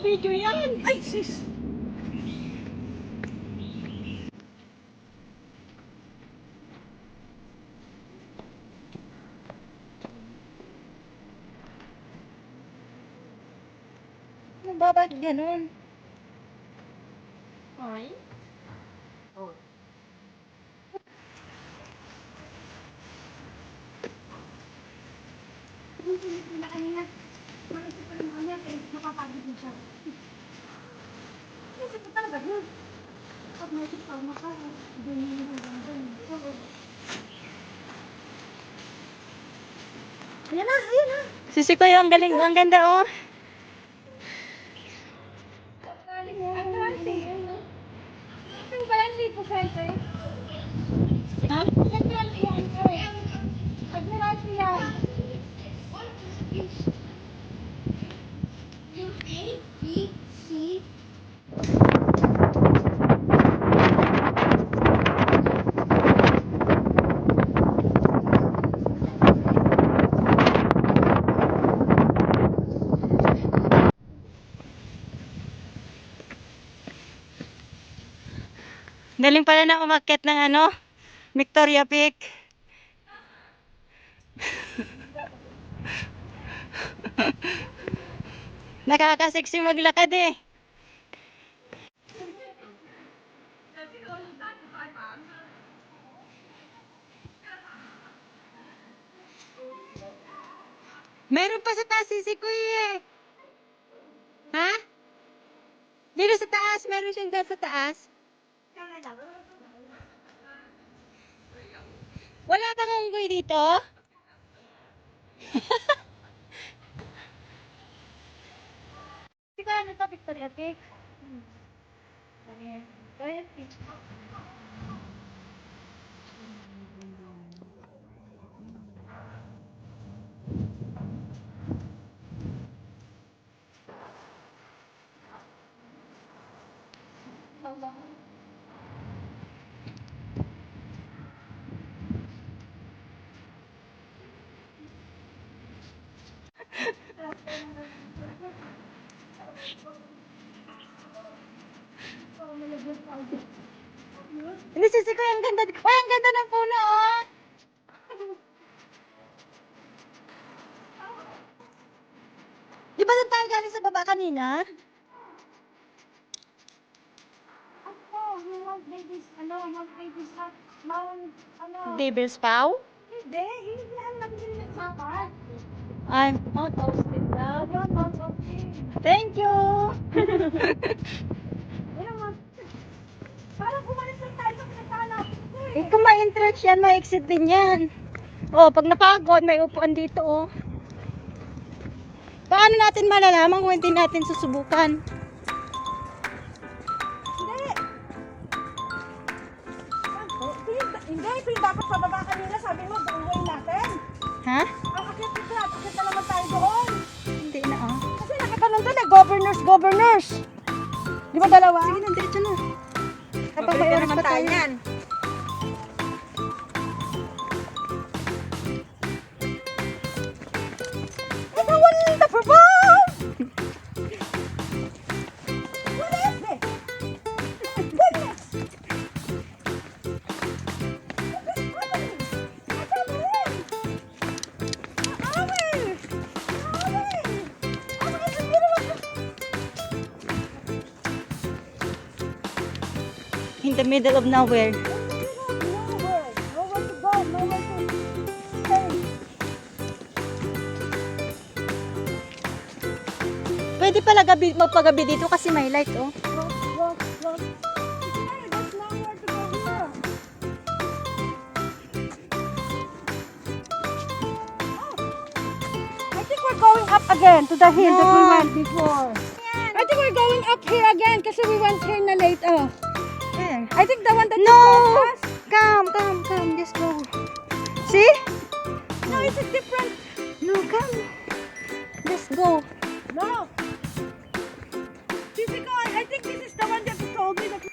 Naka-video yan. Ay, sis. Ano ba? Ba't ganun? Ay? Oh. Hindi na kanina. Maisip ko naman niya, pero napapagod din siya. Isip ko talaga yun. Pag naisip ko, doon yung hanggang doon. Ayan na, ayan na. Sisi ko yung galing, ang ganda oh. Ang galing po, Sente. Ha? Admiralty yan, sir. Admiralty yan. Galing pala na umakyat ng ano, Victoria Peak. Nakakaseksi maglakad eh. Meron pa sa taas sisi ko eh. Ha? Dito sa taas, meron siyang dyan sa taas. Wala bang unggoy dito? Hindi ko ano ito, Victoria Peak. Victoria Peak. Hindi, sisi ko, ang ganda. Uy, ang ganda ng puno, oh. Di ba doon tayo galing sa baba kanina? Mount Davis, Mount Davis, Devil's Paw? Hindi, ang nabili ng sapat. I'm Mount Austin daw. Mount Austin. Thank you! Parang kumalis lang tayo sa pinagtanap. Eh, kung may entrance yan, may exit din yan. Oh, pag napagod, may upuan dito, oh. Paano natin malalaman kung hindi natin susubukan? Hindi, dapat sa baba kanina, sabi mo, gawin natin. Ha? Ang akit na naman tayo doon. Hindi na, oh. Kasi nakatanon doon, governors. Di ba dalawa? Sige na, diretso na. Kapag may oras pa tayo yan. Ito, wonderful! What is this? Goodness! In the middle of nowhere. Nowhere to go, nowhere to stay. Pwede pala magpagabi dito kasi may light, oh. Look. Hey, there's nowhere to go here. Oh. I think we're going up again to the hill that we went before. I think we're going up here again kasi we went here na late, oh. I think the one that you told us. Come, just go. See? No, it's a different. No, come. Just go. No. Sisiko, I think this is the one that you told me that we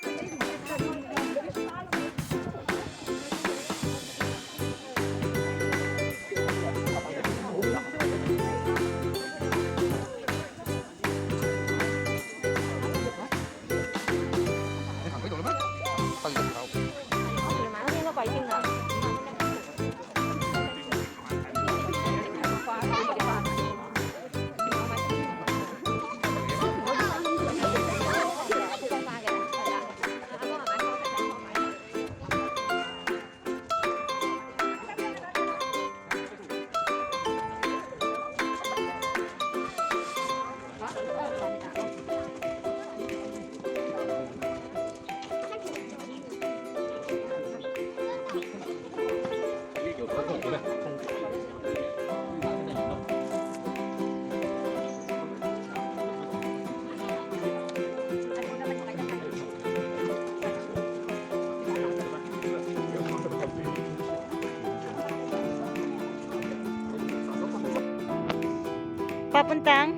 Papuntang?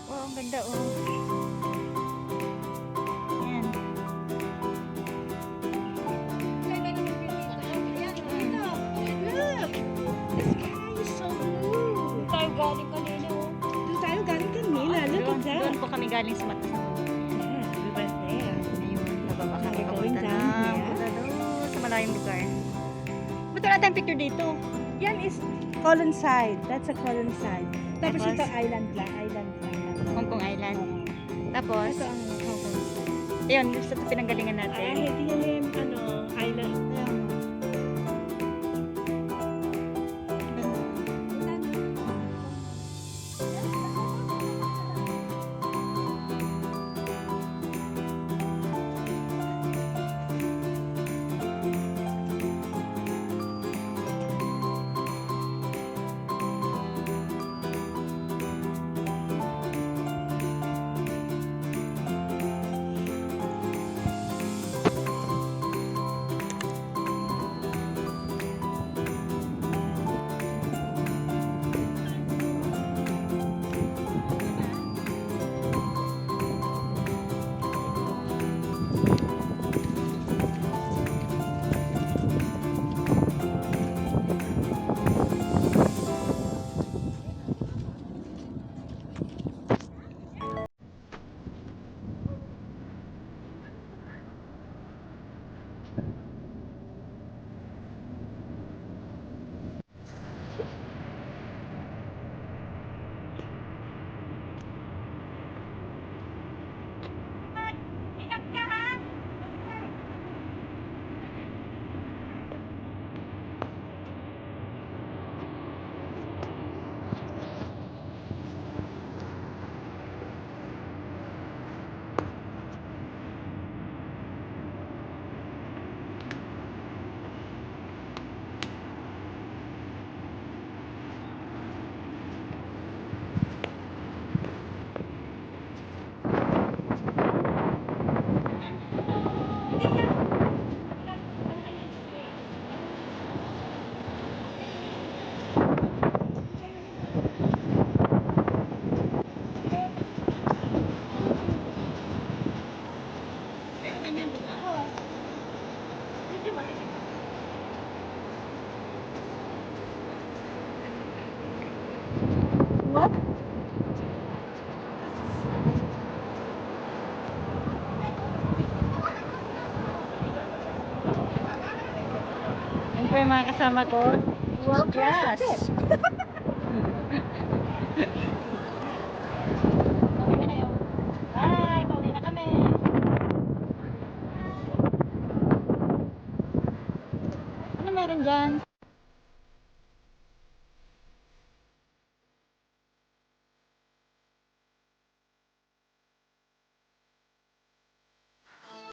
Wow, ang ganda oh. Yan. Look! The sky is so blue. Tayo galing kanina oh. Doon tayo galing kanina. Look at that. Doon po kami galing sa mata sa mundo. Yeah, we went there. Ayun, nababa kami We're going papunta down na. here. Punta doon sa malayong lugar. Ba't wala tayong picture dito? Yan is Colon side. That's a Colon side. Tapos Tapos? ito island lang. Island lang. Hong Kong Island. Tapos, Ito ang Hong Kong side. ayun, gusto ito pinanggalingan natin. hindi yan island. What? Yan po yung mga kasama ko. World class. Bye! Pauwi na kami. Ano meron dyan?